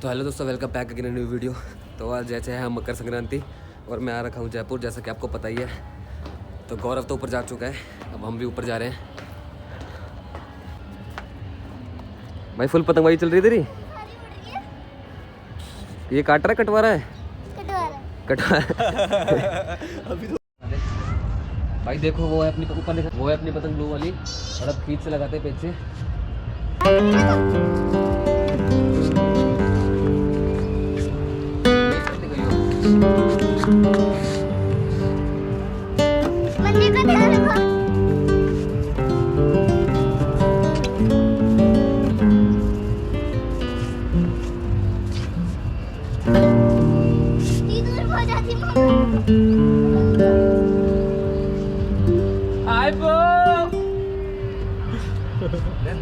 तो हेलो दोस्तों, welcome back again new video. तो आज जैसे है मकर संक्रांति और मैं आ रखा हूँ जयपुर, जैसा कि आपको पता ही है। तो गौरव तो ऊपर जा चुका है, अब हम भी ऊपर जा रहे हैं। भाई फुल पतंगबाजी चल रही है तेरी। ये काट रहा है कटवा रहा है? कटवा अभी तो भाई देखो वो है अपनी ऊपर देखो, वो है अपनी पतंग ब्लू वाली और अब खींच से लगाते हैं पीछे।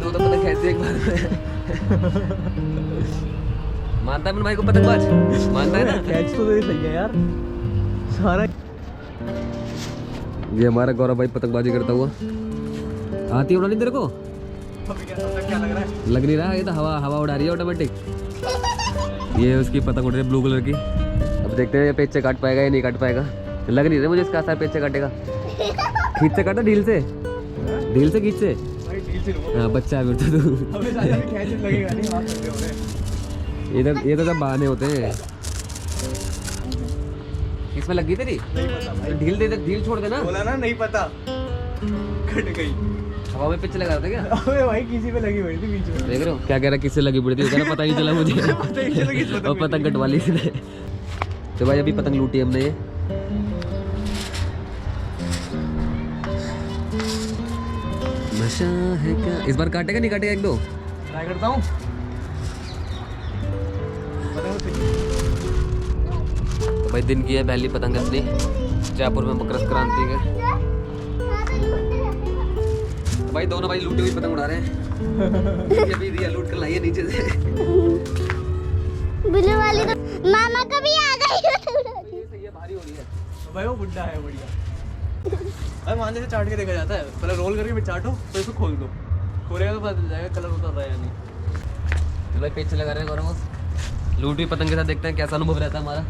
दो तो पतंग खेलते एक बार में। मानता है मेरे भाई को पतंगबाज, मानता है ना? कैच तो सही है यार सारा। ये हमारा गौरव भाई पतंगबाजी करता हुआ। आती है उड़ानी तेरे को? क्या लग रहा है? लग नहीं रहा, ये तो हवा हवा उड़ा रही है ऑटोमेटिक। ये उसकी पतंग उड़ रही है ब्लू कलर की। अब देखते हैं ये पेच से काट पाएगा या नहीं काट पाएगा। लग नहीं रहा मुझे इसका असर पेच से काटेगा। खींच से काटा, ढील से, ढील से खींच से। हाँ बच्चा है फिर तो तू। ये तो सब बहाने होते हैं। इसमें लग गई तेरी? ढील दे दे, ढील छोड़ देना। बोला ना नहीं पता, कट गई। हवा में पिच लगा था क्या? अबे भाई किसी पे लगी हुई थी बीच में। देख रहे हो क्या कह रहा है, किससे लगी पड़ी थी? कहना पता नहीं चला मुझे। और पतंग कटवा ली इसने। तो भाई अभी पतंग लूटी हमने ये। नशा है क्या? इस बार काटेगा नहीं काटेगा? एक दो ट्राई करता हूँ। तो भाई दिन की है पहली पतंग असली जयपुर में मकर संक्रांति के। तो भाई दोनों भाई लूटी हुई पतंग उड़ा रहे हैं। अभी रिया लूट कर लाई है नीचे से। ब्लू वाली तो मामा का भी आ गई। ये सही है, भारी हो रही है भाई वो बुड्ढा है बढ़िया। अरे मांझे से चाट के देखा जाता है, पहले रोल करके फिर चाटो फिर इसको खोल दो, खोलेगा तो पता चल जाएगा कलर उतर रहा है या नहीं। तो भाई पेच लगा रहे हैं गौरव। लूट हुई पतंग के साथ देखते हैं कैसा अनुभव रहता है हमारा।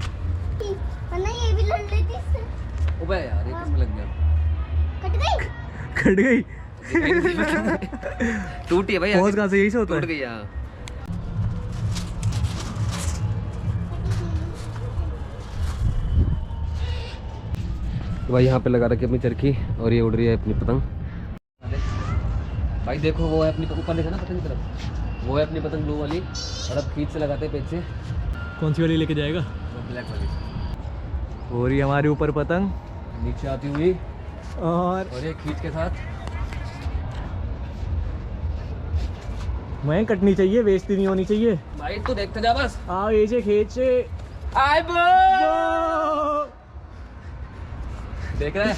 वरना ये भी लड़ लेती इससे। ओबे यार ये किसमें लग गया? कट गई। टूटी है भाई। पहुंच कहाँ से? यही से होता है। टूट गई यार। तो भाई यहाँ पे लगा रखी अपनी चरखी और ये उड़ रही है अपनी पतंग। भाई देखो वो है अपनी ऊपर देखा ना पतंग की तरफ, वो है अपनी पतंग ब्लू वाली और अब खींच से लगाते हैं पीछे। कौन सी वाली लेके जाएगा? वो ब्लैक वाली। हो रही हमारे ऊपर पतंग नीचे आती हुई और ये खींच के साथ। मैं कटनी चाहिए, बेइज्जती नहीं होनी चाहिए। भाई तू देखते जा बस। आओ ये खींचे। आए बो! देख रहा है?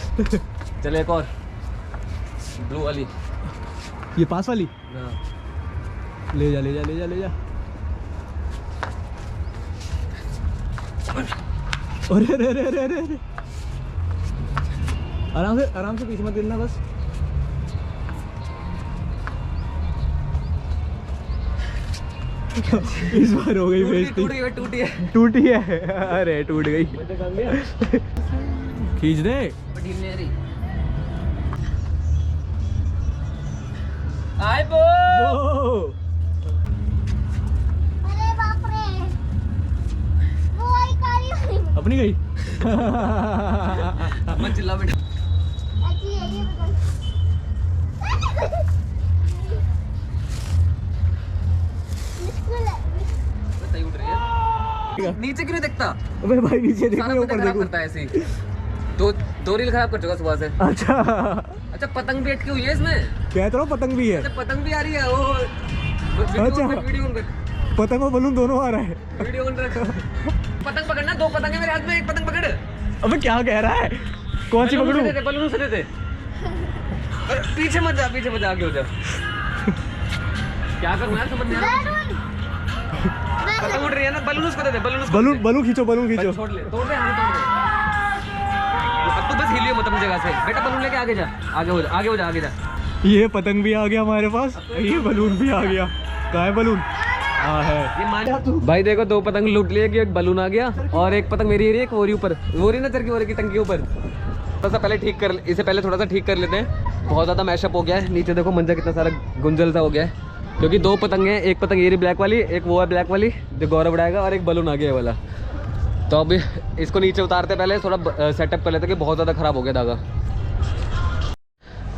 चल एक और ब्लू वाली। ये पास वाली हाँ। ले जा ले जा ले जा ले जा। अरे अरे अरे अरे अरे अरे। आराम से पीछे मत गिरना बस। इस बार हो गई बेइज्जती। टूटी है। टूटी है। अरे टूट गई। खींच दे। ढील नहीं आ रही। आए बो! अरे बाप रे, वो आई काली वाली। अपनी गई। मत चिल्ला बेटा। अच्छी है ये पतंग। बिल्कुल सही उड़ रही है। नीचे क्यों नहीं देखता? अबे भाई नीचे देखो, सारा ऊपर पतंग खराब देखो। करता है ऐसे ही। दो रील खराब कर चुका सुबह से। अच्छा अच्छा पतंग भी अटकी हुई है इसमें। कह तो रहा हूं, पतंग भी है। अच्छा पतंग भी आ रही है। वो अच्छा। वीडियो ऑन कर, पतंग और बलून दोनों आ रहा है। वीडियो ऑन रख। पतंग पकड़ना, दो पतंग है मेरे हाथ में, एक पतंग पकड़। अबे क्या कह रहा है? कौन सी पकड़ूं? बलून से दे दे। पीछे मत जा, पीछे मत जा, आगे हो जा। क्या करूं यार, समझ नहीं आ रहा। पतंग उड़ रही है ना, बलून उसको दे दे, बलून उसको दे दे। बलून खींचो, बलून खींचो। छोड़ ले, तोड़ दे, हाँ तोड़ दे। अब तू बस हिलियो मत अपनी जगह से। बेटा बलून लेके आगे जा, आगे हो जा, आगे हो जा, आगे जा। ये पतंग भी आ गया हमारे पास, ये बलून भी आ गया। कहाँ है बलून? हाँ है। ये मान भाई देखो, 2 पतंग लूट लिए कि एक बलून आ गया और एक पतंग मेरी एक वोरी ऊपर, वोरी ना चरखी वोरी की टंकी ऊपर। थोड़ा सा पहले ठीक कर, इसे पहले थोड़ा सा ठीक कर लेते हैं। बहुत ज़्यादा मैशअप हो गया है। नीचे देखो मंजा कितना सारा गुंजल सा हो गया है, क्योंकि 2 पतंग हैं। एक पतंग ये रही ब्लैक वाली, एक वो है ब्लैक वाली जो गौरव उड़ाएगा, और एक बलून आ गया ये वाला। तो अभी इसको नीचे उतारते पहले थोड़ा सेटअप कर लेते कि बहुत ज़्यादा ख़राब हो गया धागा।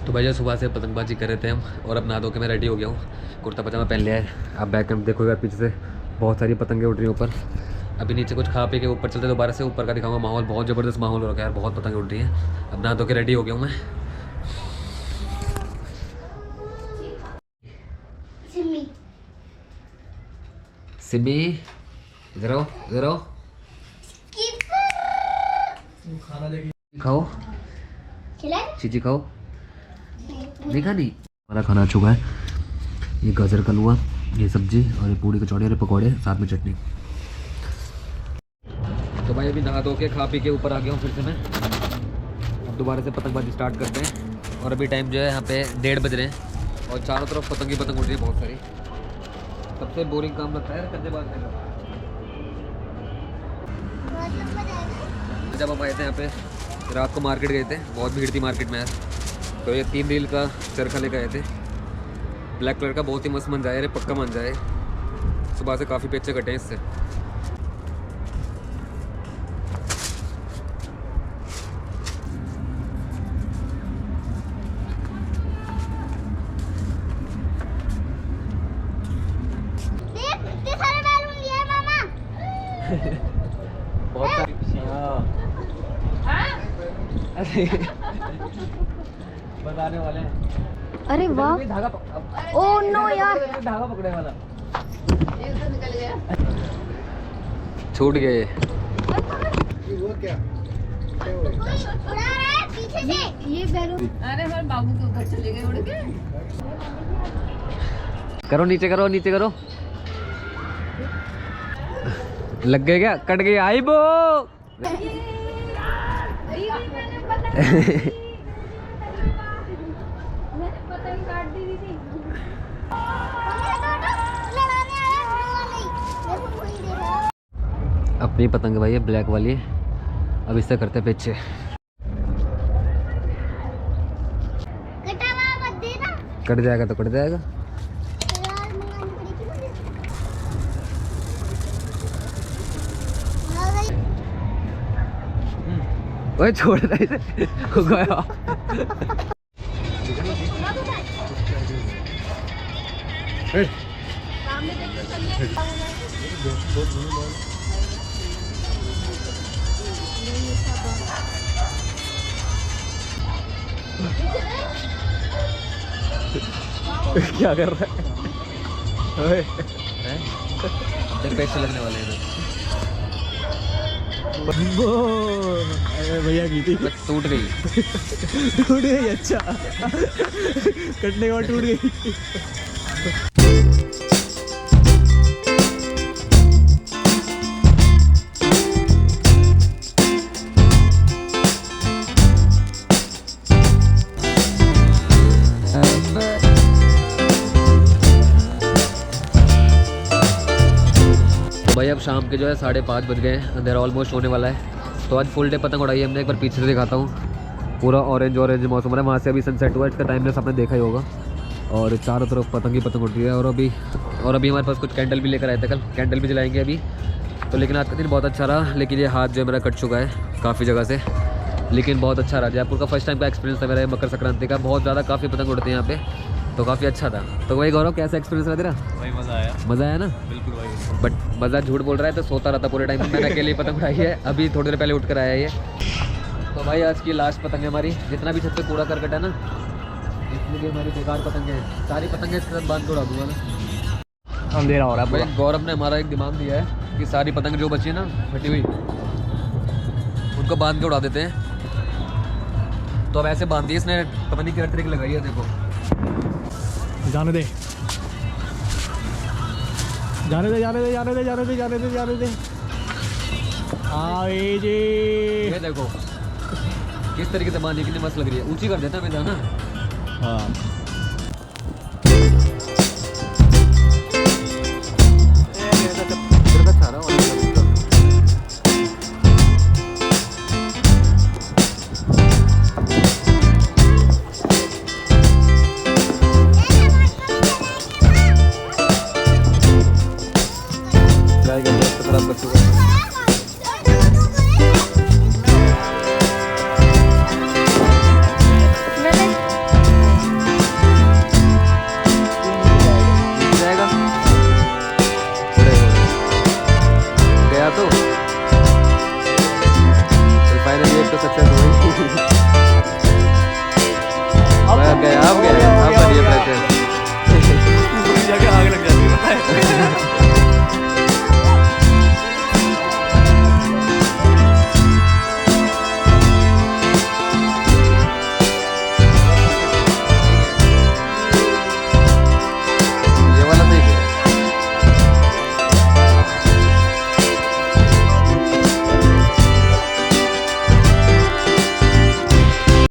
तो भैया सुबह से पतंगबाजी कर रहे थे हम, और अब नहा धो के मैं रेडी हो गया हूँ। कुर्ता पजामा पहन लिया है। आप बैक कैंप देखो यार, पीछे से बहुत सारी पतंगें उड़ रही हैं ऊपर। अभी नीचे कुछ खा पी के ऊपर चलते दोबारा से, ऊपर का दिखाऊंगा माहौल। बहुत ज़बरदस्त माहौल हो रखा है यार, बहुत पतंगें उड़ रही हैं। अब नहा धो के रेडी हो गया हूँ मैं। सिमी सिमी इधर आओ, इधर आओ, खाना लेके खाओ खिलाए चीची, खाओ। नहीं खानी? हमारा खाना आ चुका है। ये गाजर का हलवा, ये सब्जी, और ये पूड़ी कचौड़ी और ये पकौड़े, साथ में चटनी। तो भाई अभी नहा धो के खा पी के ऊपर आ गया हूँ फिर से मैं। अब दोबारा से पतंगबाजी स्टार्ट करते हैं। और अभी टाइम जो है यहाँ पे 1:30 बज रहे हैं, और चारों तरफ पतंग ही पतंग उड़ रही है बहुत सारी। सबसे बोरिंग काम लगता है कद्देबाज का। जब हम आए थे यहाँ पे रात को, मार्केट गए थे, बहुत भीड़ थी मार्केट में यार। तो ये 3 रील का चरखा लेकर आए थे, ब्लैक कलर का, बहुत ही मस्त मंजा है, पक्का मंजा है। सुबह से काफ़ी पेचे कटे हैं इससे। इतने सारे बैलून लिए हैं मामा। बहुत सारी बताने वाले हैं। अरे वाह, धागा ओ नो यार, धागा पकड़े वाला छूट गए। वो क्या उड़ा रहा है पीछे से ये बैलून। अरे हमारे बाबू के ऊपर चले गए उड़ के। करो नीचे, करो नीचे करो। लग गए क्या? कट गई आई बो। अपनी पतंग भाई है ब्लैक वाली, अब इससे करते हैं पेचे। कट जाएगा तो कट जाएगा। ओए छोड़ दे इसे, हो गया। क्या कर रहा है? पैसे लगने वाले हैं। भैया की थी, बस टूट गई। टूट गई। अच्छा, कटने के बाद टूट गई। भाई अब शाम के जो है 5:30 बज गए हैं, अंधेरा ऑलमोस्ट होने वाला है। तो आज फुल डे पतंग उड़ाई है हमने। एक बार पीछे से दिखाता हूँ, पूरा ऑरेंज ऑरेंज मौसम हो रहा है। वहाँ से अभी सनसेट हुआ, इसका टाइमलेस आपने देखा ही होगा। और चारों तरफ पतंग ही पतंग उड़ रही है। और अभी हमारे पास कुछ कैंडल भी लेकर आए थे, कल कैंडल भी जलाएंगे अभी तो। लेकिन आज का दिन बहुत अच्छा रहा, लेकिन ये हाथ जो है मेरा कट चुका है काफ़ी जगह से, लेकिन बहुत अच्छा रहा। जयपुर का फर्स्ट टाइम का एक्सपीरियंस था मेरा मकर संक्रांति का। बहुत ज़्यादा काफ़ी पतंग उड़ते हैं यहाँ पे, तो काफ़ी अच्छा था। तो वही गौरव, कैसा एक्सपीरियंस रहा तेरा? भाई मज़ा आया, मज़ा आया ना? बिल्कुल भाई। बट मज़ा झूठ बोल रहा है, तो सोता रहता पूरे टाइम। मैंने अकेले ही पतंग उड़ाई है, अभी थोड़ी देर पहले उठ कर आया ये। तो भाई आज की लास्ट पतंग है हमारी। जितना भी छत पे कूड़ा करकट है ना, इसमें भी हमारी बेकार पतंग है। सारी पतंगें इसके साथ बांध के उड़ा दूंगा मैं। अंधेरा हो रहा है भाई गौरव ने हमारा एक दिमाग दिया है कि सारी पतंग जो बची है ना फटी हुई, उनको बांध के उड़ा देते हैं। तो अब ऐसे बांध दिए इसने, पता नहीं क्या ट्रिक लगाई है, देखो। जाने दे, जाने दे, जाने दे, जाने दे, जाने दे, जाने दे, जाने दे। आए जी, ये देखो किस तरीके से बांधी, कितनी मस्त लग रही है। ऊंची कर देता है मैं ना। हाँ ट्राई करके तो खराब कर चुका है।